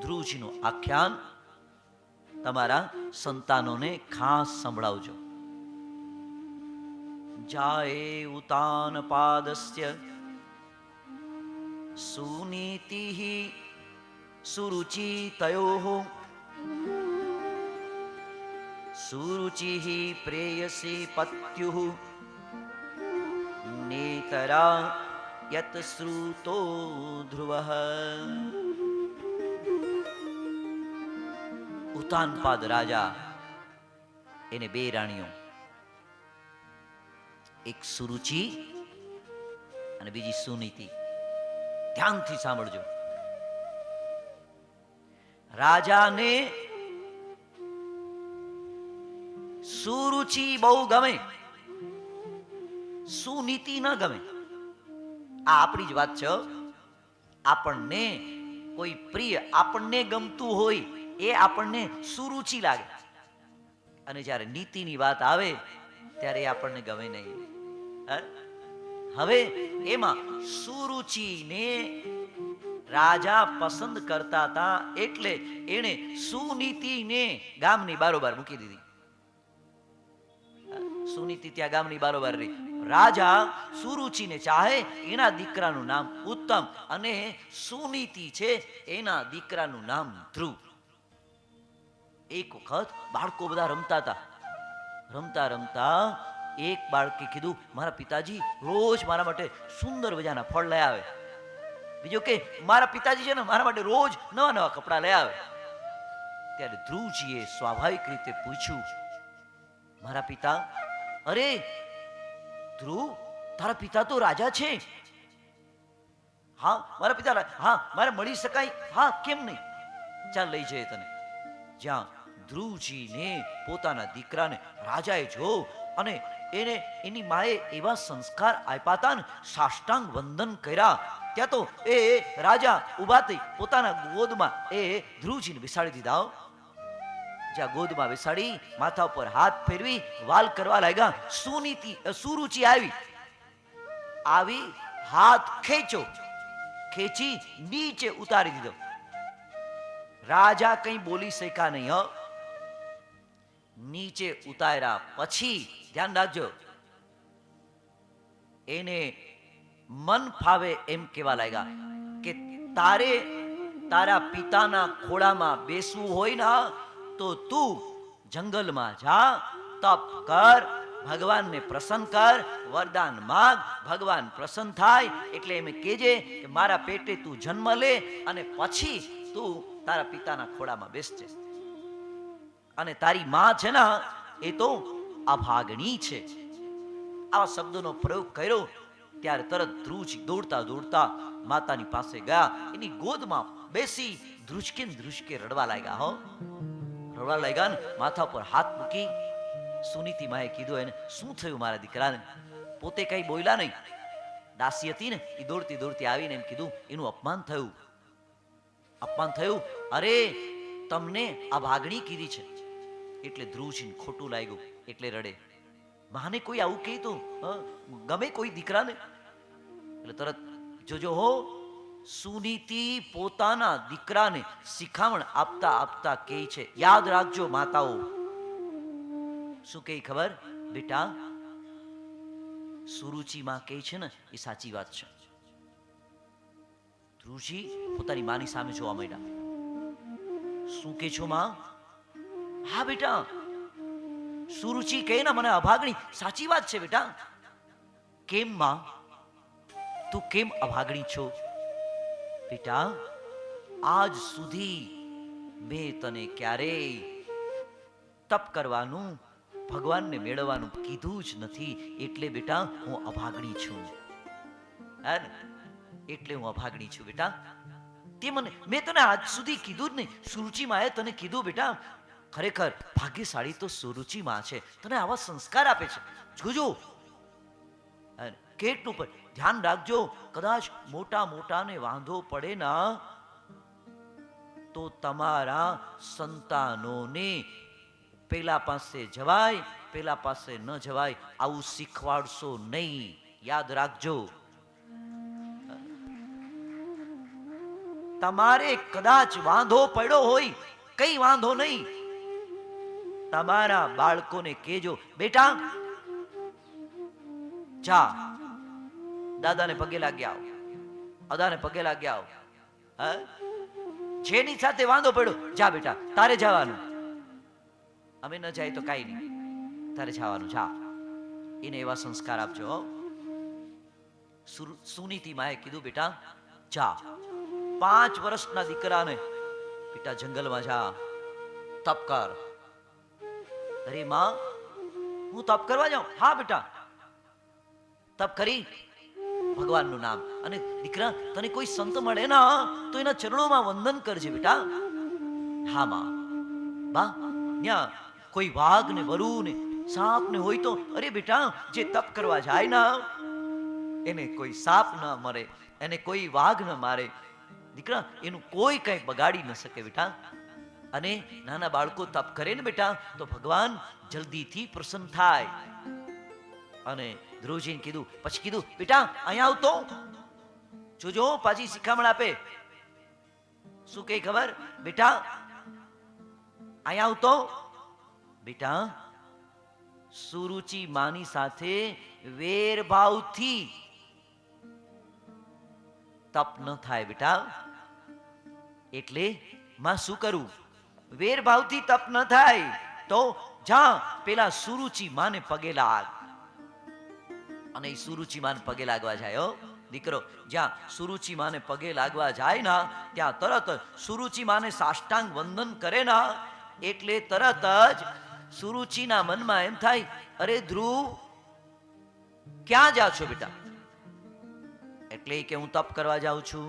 ધ્રુવજીનું આખ્યાન તમારા સંતાનોને ખાસ સંભળાવજો. જાયે ઉતાન પાદસ્ય સુનીતિઃ સુરુચિ તયોઃ સુરુચિઃ પ્રેયસી પત્યુઃ નેતરા યત શ્રુતો ધ્રુવઃ. ઉતાનપાદ રાજા, એને બે રાણીઓ, એક સુરુચિ અને બીજી સુનીતિ. ધ્યાનથી સાંભળજો. રાજાને સુરુચિ બહુ ગમે, સુનીતિ ન ગમે. આ આપણી જ વાત છે. આપણને કોઈ પ્રિય, આપણને ગમતું હોય એ આપણને સુરુચિ લાગે, અને જ્યારે નીતિની વાત આવે ત્યારે એ આપણને ગમે નહીં. હવે એમાં સુરુચિને રાજા પસંદ કરતા હતા, એટલે એને સુનીતિને ગામની બારોબાર મૂકી દીધી. સુનીતિ ત્યાં ગામની બારોબાર રહી. રાજા સુરુચિને ચાહે, એના દીકરાનું નામ ઉત્તમ, અને સુનીતિ છે એના દીકરાનું નામ ધ્રુવ. એક વખત બાળકો બધા રમતા હતા. રમતા રમતા એક બાળકે કીધું, મારા પિતાજી રોજ મારા માટે સુંદર મજાના ફળ લઈ આવે. બીજો કે મારા પિતાજી છે ને મારા માટે રોજ નવા નવા કપડા લઈ આવે. ત્યારે ધ્રુવજીએ સ્વાભાવિક રીતે પૂછ્યું, મારા પિતા, અરે ધ્રુવ, તારા પિતા તો રાજા છે. હા મારા પિતા, હા મારે મળી શકાય. હા કેમ નહીં, ચાલ લઈ જઈએ તને. જ્યાં ધ્રુવજીને પોતાના દીકરાને રાજાએ જો, અને એને એની માએ એવા સંસ્કાર આપ્યા હતા ને, સાષ્ટાંગ વંદન કર્યા. ત્યાં તો એ રાજા ઉભા થઈ પોતાના ગોદમાં એ ધ્રુવજીને બેસાડી દીધા. જ્યાં ગોદમાં બેસાડી માથા ઉપર હાથ ફેરવી વાલ કરવા લાગ્યા. સુનીતિ સુરુચિ આવી હાથ ખેંચો, ખેંચી નીચે ઉતારી દીધો. રાજા કંઈ બોલી શક્યા નહીં. નીચે ઉતાર્યા પછી ધ્યાન રાખજો, એને મન ફાવે એમ કેવા લાગ્યા કે તારે તારા પિતાના ખોળામાં બેસવું હોય ને તો તું જંગલમાં જા, તપ કર, ભગવાનને પ્રસન્ન કર, વરદાન માંગ, ભગવાન પ્રસન્ન થાય. એટલે એમ કહેજે કે મારા પેટે તું જન્મ લે અને પછી તું તારા પિતાના ખોળામાં બેસજે. અને તારી માં છે ને એ તો અભાગણી છે. આવા શબ્દોનો પ્રયોગ કર્યો ત્યારે તરત ધ્રુવજી દોડતા દોડતા માતાની પાસે ગયા. એની ગોદમાં બેસી ધ્રુજકે ધ્રુજકે રડવા લાગ્યા. રડવા લાગ્યા ને માથા પર હાથ મૂકી સુનીતિ માએ કીધું, એને શું થયું મારા દીકરાને? પોતે કઈ બોલ્યા નહીં. દાસી હતી ને એ દોડતી દોડતી આવીને એમ કીધું, એનું અપમાન થયું, અપમાન થયું. અરે તમને આ ભાગણી કીધી છે. એટલે ધ્રુવજીને ખોટું લાગ્યું, એટલે રડે. માને કોઈ આવું કહે તો ગમે કોઈ દીકરાને? એટલે તરત જોજો હો, સુનીતિ પોતાના દીકરાને શિખામણ આપતા આપતા કહે છે, યાદ રાખજો માતાઓ. શું કહે ખબર? બેટા, સુરુચિ માં કહે છે ને એ સાચી વાત છે. ધ્રુવજી પોતાની માની સામે જોવા માંડ્યા. શું કે છો માં? હા બેટા, સુરુચિ કહે ને મને અભાગણી, સાચી વાત છે બેટા. કેમ માં, તું કેમ અભાગણી છો? બેટા, આજ સુધી મેં તને ક્યારેય તપ કરવાનું, ભગવાનને મેળવવાનું કીધું જ નથી. એટલે બેટા હું અભાગણી છું. એટલે હું અભાગણી છું બેટા. તે મને, મેં તને આજ સુધી કીધું જ નહીં. સુરુચિ માએ તને કીધું બેટા. ખરેખર ભાગ્યશાળી તો સુરુચિ માં છે, તને આવા સંસ્કાર આપે છે. જોજો કેટલું પર ધ્યાન રાખજો. કદાચ મોટા મોટાને વાંધો પડે ના તો તમારા સંતાનોને પેલા પાસે જવાય, પેલા પાસે ન જવાય, આવું શીખવાડશો નહીં. યાદ રાખજો. તમારે કદાચ વાંધો પડ્યો હોય, કઈ વાંધો નહીં, તમારા બાળકોને કહેજો, બેટા જા દાદાને પગે લાગી આવ, અદાને પગે લાગી આવ. જેની સાથે વાંધો પડ્યો, જા બેટા તારે જવાનું, અમે ન જાય તો કાઈ નહીં, તારે જવાનું, જા. એને એવા સંસ્કાર આપજો. સુનીતિ માએ કીધું, બેટા જા, 5 વર્ષના દીકરાને બેટા જંગલમાં જા, તપ કર. અરે માં, હું તપ કરવા જાઉં? હા બેટા, તપ કરી ભગવાનનું નામ, અને દીકરા તને કોઈ સંત મળે ના તો એના ચરણોમાં વંદન કરજે બેટા. હા માં. બા ત્યાં કોઈ વાઘ ને વરુ ને સાપ ને હોય તો, અરે બેટા જે તપ કરવા જાય ના એને કોઈ સાપ ના મરે, એને કોઈ વાઘ ન મારે. દીકરા એનું કોઈ કઈ બગાડી ન શકે બેટા. અને નાના બાળકો તપ કરે ને બેટા તો ભગવાન જલ્દીથી પ્રસન્ન થાય. અને ધ્રુવજીને કીધું, પછી કીધું, બેટા અહીંયા આવતો જોજો, પાછી શિખામણ આપે. શું કઈ ખબર? બેટા અહીંયા આવતો, બેટા સુરુચિ માની સાથે વેર ભાવથી તપ ન થાય બેટા. એટલે માં શું કરું? વેર ભાવથી તપ ન થાય તો જા પેલા સુરુચિ માને પગે લાગ. અને એ સુરુચિ માને પગે લાગવા જાય. દીકરો જ્યાં સુરુચિ માને પગે લાગવા જાય ના, ત્યાં તરત સુરુચિ માને સાષ્ટાંગ વંદન કરે ના, એટલે તરત જ સુરુચિના મનમાં એમ થાય, અરે ધ્રુવ ક્યાં જા છો બેટા? એટલે કે હું તપ કરવા જાઉં છું.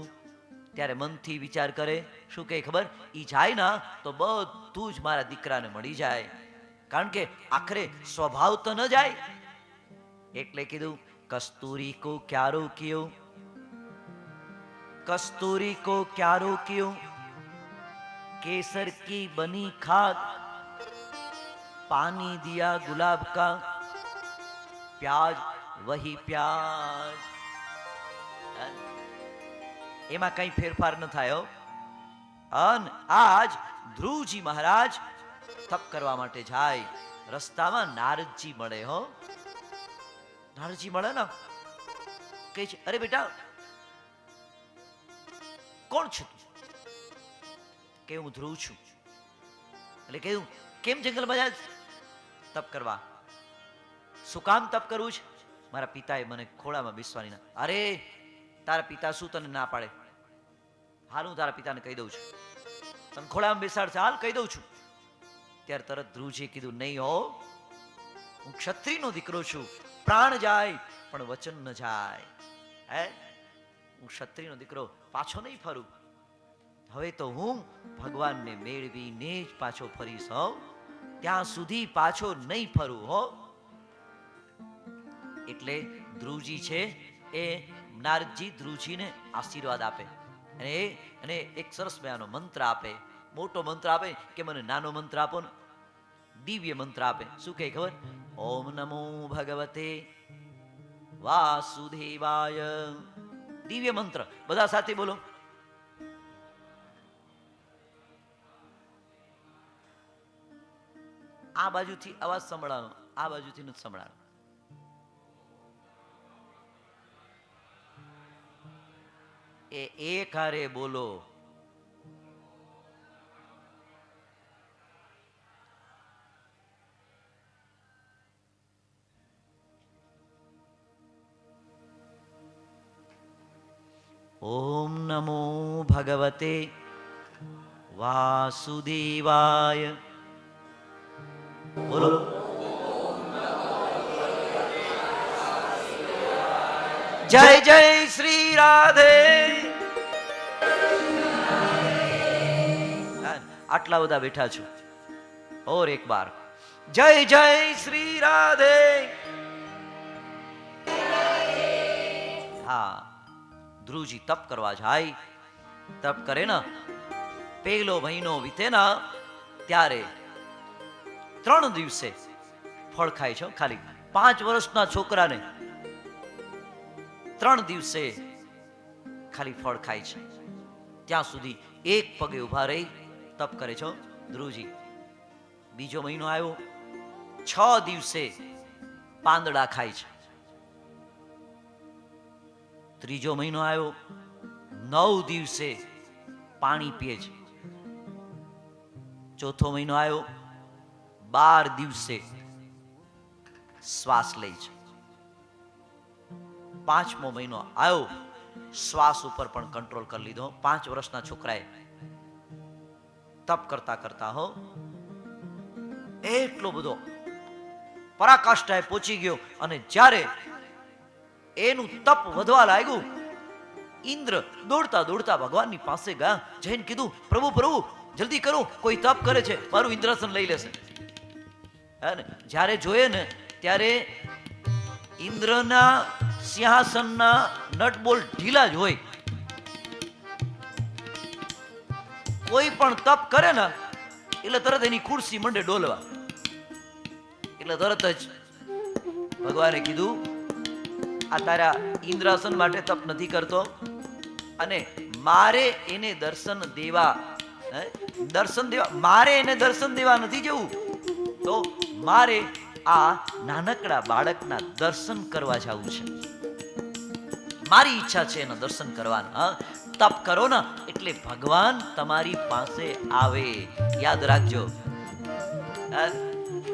ત્યારે મનથી વિચાર કરે, શું કહે ખબર? ઈ જાય ના તો બધું જ મારા દીકરાને મળી જાય, કારણ કે આખરે સ્વભાવ તો ન જાય. એટલે કીધું, કસ્તુરી કો ક્યા રોક્યો, કસ્તુરી કો ક્યા રોક્યો, केसर की बनी खाक, पानी दिया गुलाब का, प्याज वही प्याज. એમાં કઈ ફેરફાર ન થયો. અન આજ ધ્રુવજી મહારાજ તપ કરવા માટે જાય, રસ્તામાં નારદજી મળે. નારદજી મળે ને કહે છે, અરે બેટા કોણ છે તું? કે હું ધ્રુવ છું. એટલે કહ્યું, કેમ જંગલમાં જાય? તપ કરવા. શું કામ તપ કરવું છે? મારા પિતાએ મને ખોળામાં બેસવાની ના. અરે તારા પિતા શું તને ના પાડે? હાલ હું તારા પિતાને કહી દઉં છું, તને ખોળામાં બેસાડશે, હાલ કહી દઉં છું. ત્યારે તરત ધ્રુવજીએ કીધું, નહીં હો, હું ક્ષત્રિયનો દીકરો છું, પ્રાણ જાય પણ વચન ન જાય. હું ક્ષત્રિયનો દીકરો, પાછો નહીં ફરું. હવે તો હું ભગવાનને મેળવીને જ પાછો ફરીશ. ત્યાં સુધી પાછો નહીં ફરું. એટલે ધ્રુવજી છે એ નારદજી ધ્રુવજીને આશીર્વાદ આપે, અને એક સરસ મજાનો મંત્ર આપે, મોટો મંત્ર આપે કે મને નાનો મંત્ર આપો ને. દિવ્ય મંત્ર આપે. શું કહે ખબર? ઓમ નમો ભગવતે વાસુદેવાય. દિવ્ય મંત્ર. બધા સાથે બોલો. આ બાજુથી અવાજ સંભળાનો, આ બાજુથી નથી સંભળાનો. એક હારે બોલો. ઓમ નમો ભગવતે વાસુદેવાય. બોલો. જય જય શ્રી રાધે. આટલા બધા બેઠા છો. ઓર એક બાર જય જય શ્રી રાધે. હા, ધ્રુવજી તપ કરવા જાય. તપ કરે ને, પેલો મહિનો વીતે ના ત્યારે 3 દિવસે ફળ ખાય છે. ખાલી 5 વર્ષના છોકરાને 3 દિવસે ખાલી ફળ ખાય છે. ત્યાં સુધી એક પગે ઊભા રહી તપ કરે છો ધ્રુવજી. બીજો મહિનો આવ્યો, 6 દિવસે પાંદડા ખાય છે. ત્રીજો મહિનો આવ્યો, 9 દિવસે પાણી પીએ છે. ચોથો મહિનો આવ્યો, 12 દિવસે શ્વાસ લે છે. 5મો મહિનો આવ્યો, શ્વાસ ઉપર પણ કંટ્રોલ કરી લીધો. 5 વર્ષના છોકરાએ તપ કરતા કરતા હો એટલો બધો પરાકાષ્ઠાએ પહોંચી ગયો. અને જ્યારે એનું તપ વધવા લાગ્યું, ઇન્દ્ર દોડતા દોડતા ભગવાનની પાસે ગયા. જઈને કીધું, પ્રભુ પ્રભુ જલ્દી કરો, કોઈ તપ કરે છે, મારું ઇન્દ્રાસન લઈ લેશે. જ્યારે જોઈએ ને ત્યારે ઇન્દ્રના સિંહાસનના નટબોલ્ટ ઢીલા જ હોય. કોઈ પણ તપ કરે ને એટલે તરત એની ખુરશી મંડે ડોલવા. એટલે તરત જ ભગવાને કીધું, આ તારા ઇન્દ્રાસન માટે તપ નથી કરતો, અને મારે એને દર્શન દેવા મારે એને દર્શન દેવા નથી જવું, તો મારે આ નાનકડા બાળકના દર્શન કરવા જવું છે. મારી ઈચ્છા છે એના દર્શન કરવાના. તપ કરો ને એટલે ભગવાન તમારી પાસે આવે, યાદ રાખજો.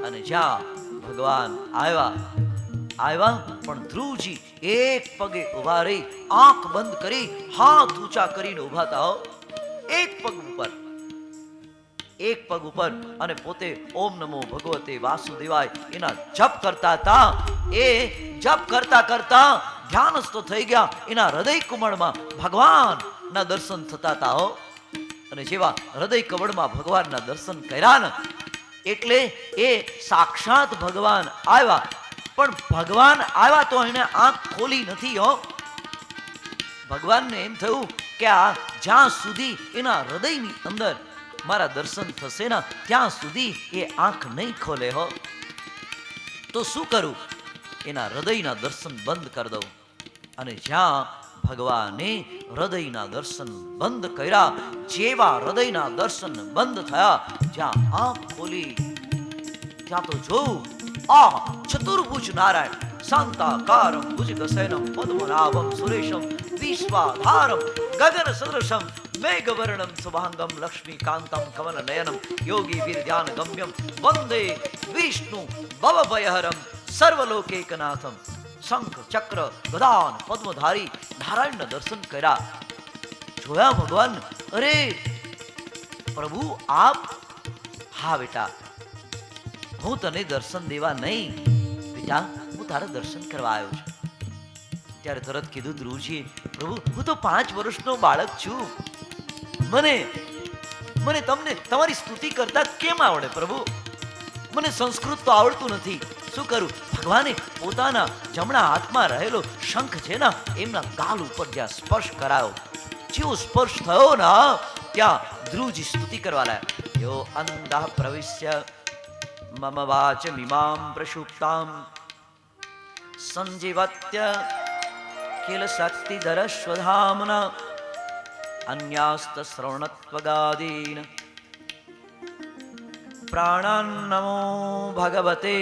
અને જ્યાં ભગવાન આવ્યા પણ ધ્રુવજી એક પગે ઉભા રહી, આંખ બંધ કરી, હાથ ઊંચા કરીને ઉભા થાઓ. એક પગ ઉપર અને પોતે ઓમ નમો ભગવતે વાસુદેવાય એના જપ કરતા હતા. એ જપ કરતા કરતા ધ્યાનસ્થ થઈ ગયા. એના હૃદય કમળમાં ભગવાનના દર્શન થતા હતા. અને જેવા હૃદય કમળમાં ભગવાનના દર્શન કર્યા ને એટલે એ સાક્ષાત ભગવાન આવ્યા. પણ ભગવાન આવ્યા તો એને આંખ ખોલી નથી. ભગવાનને એમ થયું કે આ જ્યાં સુધી એના હૃદયની અંદર મારા દર્શન થશે ને ત્યાં સુધી એ આંખ નહીં ખોલે. તો શું કરું? એના હૃદયના દર્શન બંધ કરી દઉં. અને જ્યાં ભગવાને હૃદયના દર્શન બંધ કર્યા, જેવા હૃદયના દર્શન બંધ થયા, જ્યાં આંખ ખોલી ત્યાં તો જોઉં, આ ચતુર્ભુજ નારાયણ શાંતાકારમ ભુજગશયનમ પદ્મનાભમ સુરેશમ વિશ્વાધારમ ગગન સદૃશમ મેઘવર્ણમ શુભાંગમ લક્ષ્મીકાંતમ કમલનયનમ યોગી વિરધ્યાન ગમ્યમ વંદે વિષ્ણુ ભવભયહરમ સર્વલોકૈકનાથમ. શંખ ચક્ર ગદાન પદ્મધારી નારાયણના દર્શન કર્યા. જોયા ભગવાન, અરે પ્રભુ આપ? હા બેટા, હું તને દર્શન દેવા નહીં, બેટા હું તારા દર્શન કરવા આવ્યો છું. ત્યારે તરત કીધું ધ્રુવજી, પ્રભુ હું તો 5 વર્ષનો બાળક છું, મને તમને તમારી સ્તુતિ કરતા કેમ આવડે પ્રભુ? મને સંસ્કૃત તો આવડતું નથી, શું કરું? ભગવાને પોતાના જમણા હાથમાં રહેલો શંખ છે ને એમના ગાલ ઉપર જ્યાં સ્પર્શ કરાયો, જેવો સ્પર્શ થયો ને ત્યાં ધ્રુવજી સ્તુતિ કરવા લાગ્યા. યો અંધઃ પ્રવિશ્ય મમ વાચમિમાં પ્રસુપ્તાં સંજીવત્ય કિલ શક્તિધર સ્વધામ્ના અન્યાસ્ત શ્રવણત્વગાદીન પ્રાણાન નમો ભગવતે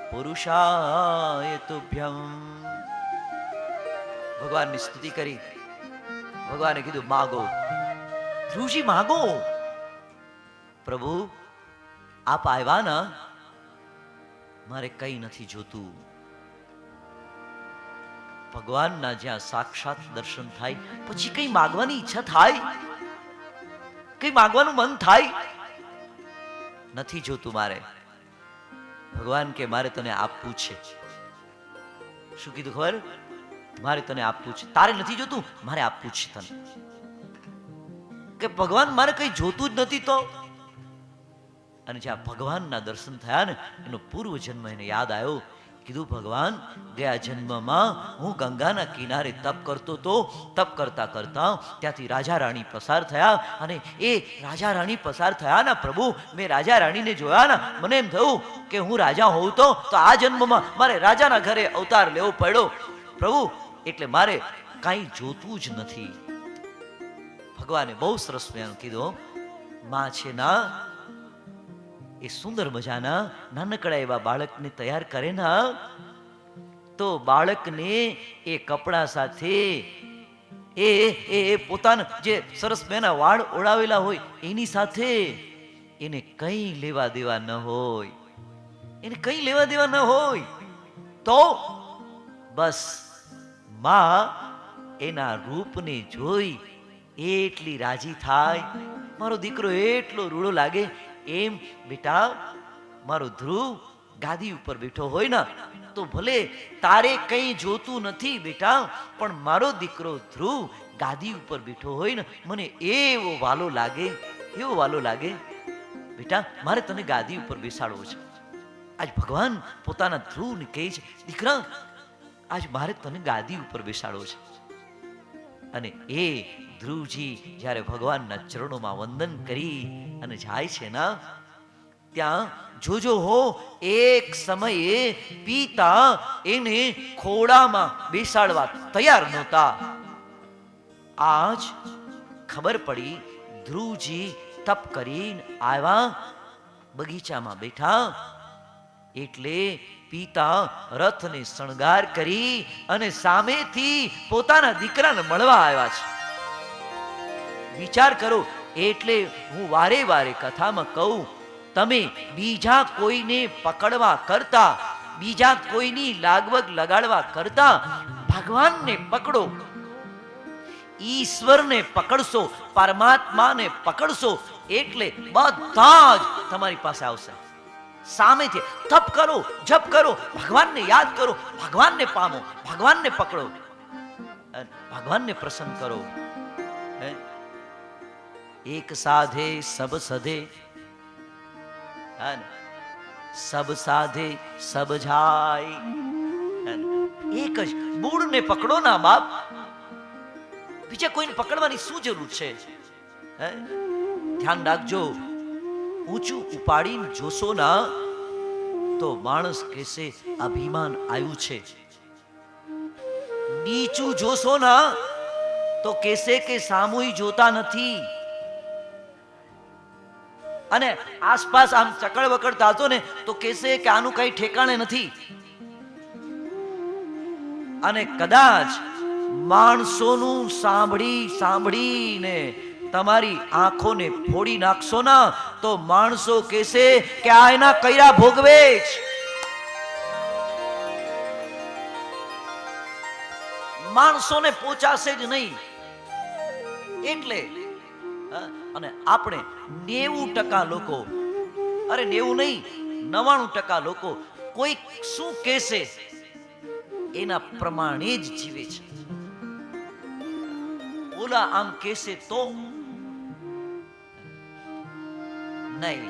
પુરુષાય તુભ્યમ. ભગવાનની સ્તુતિ કરી. ભગવાને કીધું, માગો ધ્રુવજી, માગો. પ્રભુ આપ આવ્યા ને, મારે કઈ નથી જોતું. ભગવાનના જ્યાં સાક્ષાત દર્શન થાય પછી કઈ માગવાની ઈચ્છા થાય? કઈ માગવાનું મન થાય? નથી જોતું મારે. ભગવાન કે મારે તને આપવું છે. શું કીધું ખબર? મારે તને આપવું છે. તારે નથી જોતું, મારે આપવું છે તને. કે ભગવાન મારે કઈ જોતું જ નથી તો? અને જ્યાં ભગવાનના દર્શન થયા ને એનો પૂર્વ જન્મ એને યાદ આવ્યો. કીધું, ભગવાન ગયા જન્મમાં હું ગંગાના કિનારે તપ કરતો તો, તપ કરતા કરતા ત્યાંથી રાજા રાણી પસાર થયા, અને એ રાજા રાણી પસાર થયા ને પ્રભુ, મેં રાજા રાણીને જોયા ને, મને એમ થયું કે હું રાજા હોઉં તો આ જન્મમાં મારે રાજાના ઘરે અવતાર લેવો પડ્યો પ્રભુ, એટલે મારે કાંઈ જોતું જ નથી. ભગવાને બહુ સરસ મજાનું કીધું. માં છે ના, એ સુંદર મજાના નાનકડા એવા બાળકને તૈયાર કરે ના, તો બાળકને એ કપડા સાથે એ પોતાના જે સરસ મજાના વાળ ઓળાવેલા હોય એની સાથે એને કઈ લેવા દેવા ન હોય, એને કઈ લેવા દેવા ન હોય. તો બસ માં એના રૂપને જોઈ એટલી રાજી થાય, મારો દીકરો એટલો રૂડો લાગે. એમ બેટા, મારો ધ્રુવ ગાદી ઉપર બેઠો હોય ને તો ભલે તારે કંઈ જોતું નથી બેટા, પણ મારો દીકરો ધ્રુવ ગાદી ઉપર બેઠો હોય ને મને એવો વાલો લાગે, એવો વાલો લાગે. બેટા, મારે તને ગાદી ઉપર બેસાડવો છે. આજ ભગવાન પોતાના ધ્રુવને કહે છે, દીકરા આજ મારે તને ગાદી ઉપર બેસાડવો છે. અને એ ધ્રુવજી જ્યારે ભગવાનના ચરણોમાં વંદન કરી અને જાય છે ને, ત્યાં જોજો હો, એક સમયે પિતા એને ખોડામાં બેસાડવા તૈયાર નહોતા. આજ ખબર પડી, ધ્રુવજી તપ કરીને આવ્યા, બગીચામાં બેઠા, એટલે પિતા રથને શણગાર કરી અને સામેથી પોતાના દીકરાને મળવા આવ્યા છે. વિચાર કરો, એટલે હું વારે વારે કથામાં કહું, તમે બીજા કોઈને પકડવા કરતા, બીજા કોઈની લાગવગ લગાડવા કરતા ભગવાનને પકડો. ઈશ્વરને પકડશો, પરમાત્માને પકડશો એટલે બધા જ તમારી પાસે આવશે. સામેથી તપ કરો, જપ કરો, ભગવાનને યાદ કરો, ભગવાનને પામો, ભગવાનને પકડો, ભગવાનને પ્રસન્ન કરો. એક સાધે સબ સધે, સબ સાધે સબ જાય. એક જ મૂળને પકડો ના બાપ, બીજા કોઈને પકડવાની શું જરૂર છે? ધ્યાન રાખજો, ઊંચું ઉપાડીને જોશો ના તો માણસ કહેશે અભિમાન આવ્યું છે, નીચું જોશો ના તો કહેશે કે સામૂહિક જોતા નથી, અને આસપાસ આમ ચકડ બકડ થાતો ને તો કહેશે કે આનું કઈ ઠેકાણે નથી. અને કદાચ માણસોનું સાંભળીને તમારી આંખોને ફોડી નાખશો ના તો માણસો કહેશે કે આ એના કૈરા ભોગવે જ. માણસોને પહોંચાશે જ નહીં. એટલે અને આપણે 90% લોકો, અરે 90 નહીં, 99% લોકો કોઈ શું કહેશે એના પ્રમાણે જ જીવે છે. ઓલા આમ કહેશે તો નહીં.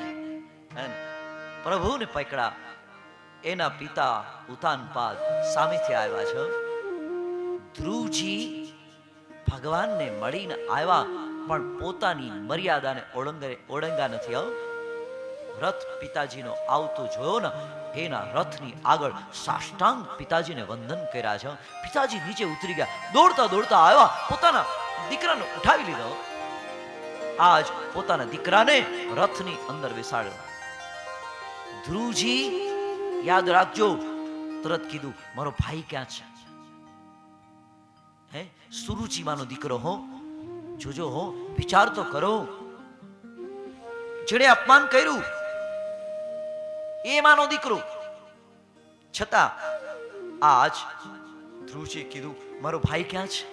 પ્રભુને પકડા, એના પિતા ઉતાનપાદ સામેથી આવ્યા છે. ધ્રુવજી ભગવાનને મળીને આવ્યા, પણ પોતાની મર્યાદાને ઓળંગા નથી. રથ પિતાજીનો આવતો જોયો ને, એના રથની આગળ સાષ્ટાંગ પિતાજીને વંદન કર્યા છે. પિતાજી નીચે ઉતરી ગયા, દોડતા દોડતા આવ્યા, પોતાના દીકરાને ઉઠાવી લીધો. આજ પોતાના દીકરાને રથની અંદર બેસાડ્યો. ધ્રુવજી યાદ રાખજો, તરત કીધું મારો ભાઈ ક્યાં છે? સુરુચિમાનો દીકરો હો, જોજો હો, વિચાર તો કરો. જેણે અપમાન કર્યું એ માનો દીકરો, છતાં આજ ધ્રુવજી કીધું મારો ભાઈ ક્યાં છે?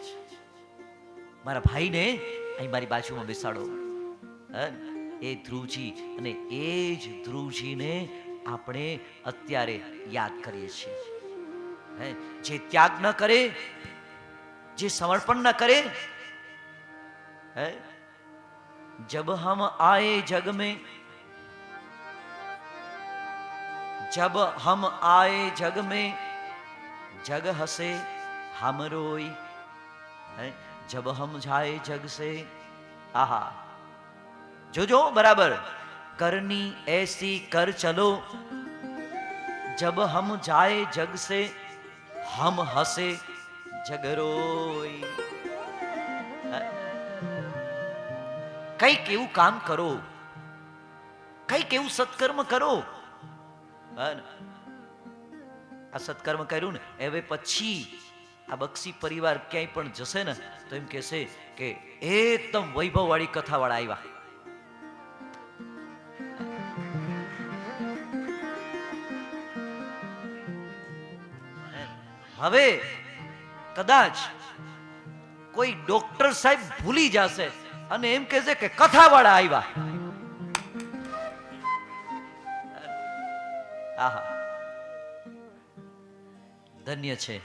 મારા ભાઈને અહીં મારી બાજુમાં બેસાડો. એ ધ્રુવજી, અને એ જ ધ્રુવજીને આપણે અત્યારે યાદ કરીએ છીએ. જે ત્યાગ ન કરે, જે સમર્પણ ન કરે. जब हम आए जग में, जब हम आए जग में, जग हसे हम रोई. जब हम जाए जग से, आहा, जो बराबर करनी ऐसी कर चलो. जब हम जाए जग से, हम हसे जग रोई. કંઈક એવું કામ કરો, કંઈક એવું સત્કર્મ કરો. આ સત્કર્મ કર્યું ને હવે પછી આ બક્ષી પરિવાર ક્યાંય પણ જશે ને તો એમ કહેશે કે એકદમ વૈભવ વાળી કથા વાળા આવ્યા. હવે કદાચ કોઈ ડોક્ટર સાહેબ ભૂલી જશે અને એમ કહેશે કે કથા વાળા આવ્યા. આહા, ધન્ય છે.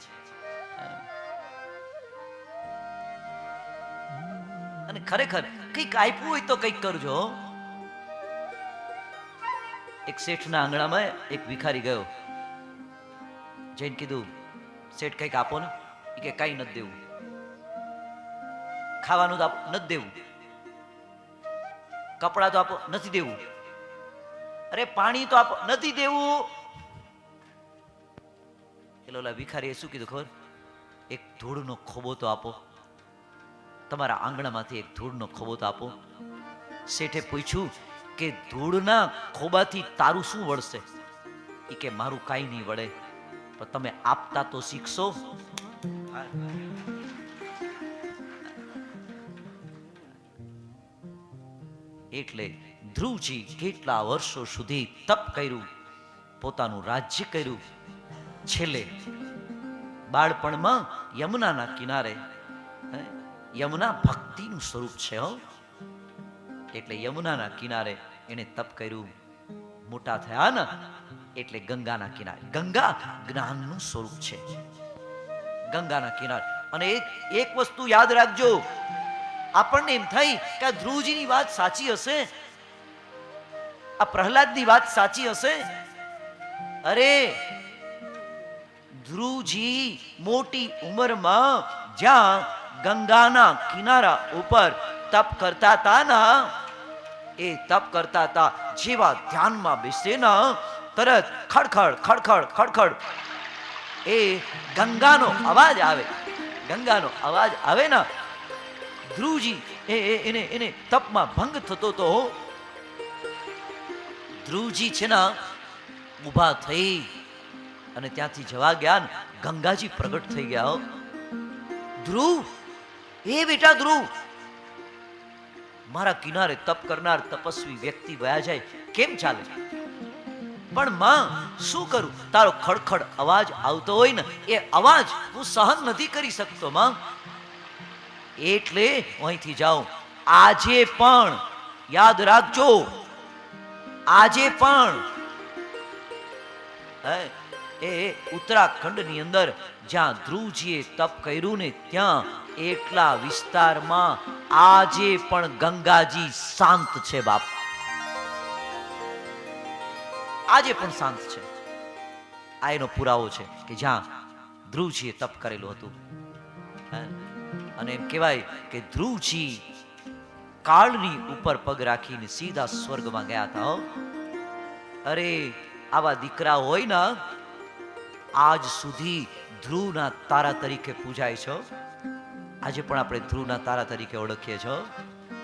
અને ખરેખર કંઈક આપ્યું હોય તો કંઈક કરજો. એક શેઠના આંગણામાં એક ભિખારી ગયો, જઈને કીધું શેઠ કંઈક આપો ને. એ કે કઈ નથી દેવું. ખાવાનું તો આપો, નથી દેવું. કપડા તો આપો, નથી દેવું. અરે પાણી તો આપો, નથી દેવું. એટલે ઓલા ભિખારીએ શું કીધું ખબર? એક ધૂળનો ખોબો તો આપો, તમારા આંગણામાંથી એક ધૂળનો ખોબો તો આપો. શેઠે પૂછ્યું કે ધૂળના ખોબાથી તારું શું વળશે? એ કે મારું કાંઈ નહીં વળે, પણ તમે આપતા તો શીખશો. એટલે ધ્રુવજી કેટલા વર્ષો સુધી તપ કર્યું, પોતાનું રાજ્ય કર્યું. છેલ્લે બાળપણમાં યમુનાના કિનારે, યમુના ભક્તિનું સ્વરૂપ છે હો, એટલે યમુનાના કિનારે એને તપ કર્યું. મોટા થયા ને એટલે ગંગાના કિનારે. ગંગા જ્ઞાનનું સ્વરૂપ છે, ગંગાના કિનારે. અને એક વસ્તુ યાદ રાખજો, આપણને એમ થઈ કે આ ધ્રુવજીની વાત સાચી હશે, આ પ્રહલાદની વાત સાચી હશે. અરે ધ્રુવજી મોટી ઉંમરમાં જ્યાં ગંગાના કિનારા ઉપર તપ કરતા હતા ને, એ તપ કરતા હતા, જેવા ધ્યાનમાં બેસે ને તરત ખડખડ ખડખડ ખડખડ એ ગંગાનો અવાજ આવે. ગંગાનો અવાજ આવે ને, ધ્રુવજી એને તપમાં ભંગ થતો તો ધ્રુવજી છે ને ઊભા થઈ અને ત્યાંથી જવા ગયા ને ગંગાજી પ્રગટ થઈ ગયા. ધ્રુવ, એ બેટા ધ્રુવ, મારા કિનારે તપ કરનાર તપસ્વી વ્યક્તિ વયા જાય કેમ ચાલે? પણ માં શું કરું, તારો ખડખડ અવાજ આવતો હોય ને એ અવાજ હું સહન નથી કરી શકતો માં, એટલે અહીંથી જાઉં. આજે પણ યાદ રાખજો, આજે પણ એ ઉત્તરાખંડની અંદર જ્યાં ધ્રુવજીએ તપ કર્યું ને ત્યાં એટલા વિસ્તારમાં આજે પણ ગંગાજી શાંત છે બાપ, આજે પણ શાંત છે. આ એનો પુરાવો છે કે જ્યાં ધ્રુવજીએ તપ કરેલું હતું. અને એમ કહેવાય કે ધ્રુવજી કાળની ઉપર પગ રાખીને સીધા સ્વર્ગમાં ગયા હતા. અરે આવા દીકરા હોય ને આજ સુધી ધ્રુવના તારા તરીકે પૂજાય છે. આજે પણ આપણે ધ્રુવના તારા તરીકે ઓળખીએ છીએ.